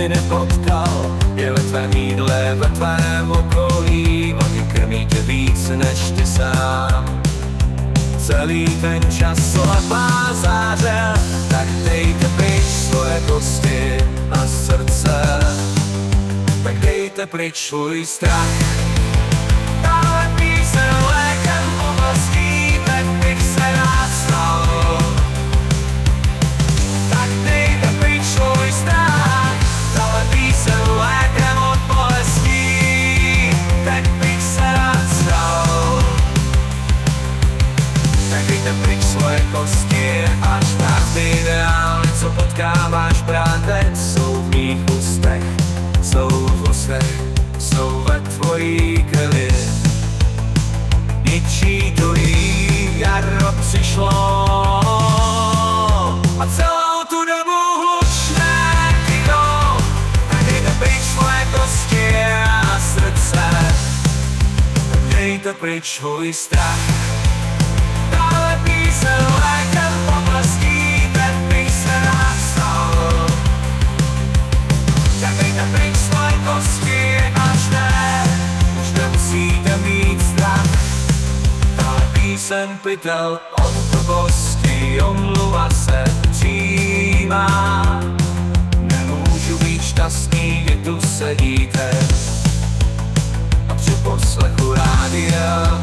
nikdy nepotkal. Je ve tvém jídle, ve tvém okolí, oni krmí tě víc než ty sám. Celý ten čas slepá záře, tak dejte pryč svoje kosti a srdce. Tak dejte pryč svůj strach. Tahle píseň lékem oblastí, tak bych se rád stal. Tak dejte pryč svůj strach. Tahle píseň lékem od bolestí, tak bych se rád stal. Tak dejte pryč svoje kosti, až každý ideál, co potkáváš právě, jsou v mých ústech, jsou v ústech, jsou ve tvojí krvi. Ničí tují jaro přišlo a celou tu dobu hlučné ticho. Tak dejte pryč svoje kosti a srdce, tak dejte pryč svůj strach. Tahle píseň lékem oblastí, tak bych se rád stal. Tak dejte pryč svoje kosti, až ne, už nemusíte mít strach. Tahle píseň pytel od blbosti, omluva se přijímá. Nemůžu být šťastný, kdy tu sedíte a při poslechu rádia.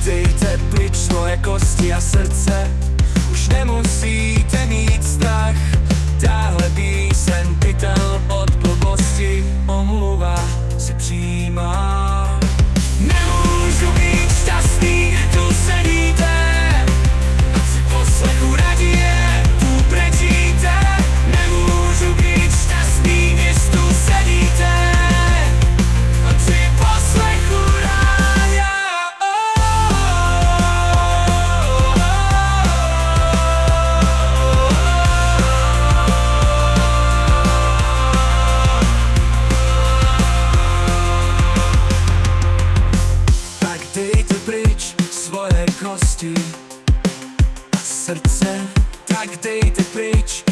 Dejte pryč svoje kosti a srdce, už nemusíte mít strach. Táhle píseň pytel od blbosti, omluva si přijímá. Nemůžu být šťastný, kdy tu sedíte a při poslechu radie tu brečíte. Nemůžu být šťastný, když tu sedíte a při poslechu rádia. Dejte pryč svoje kosti a srdce, tak dejte pryč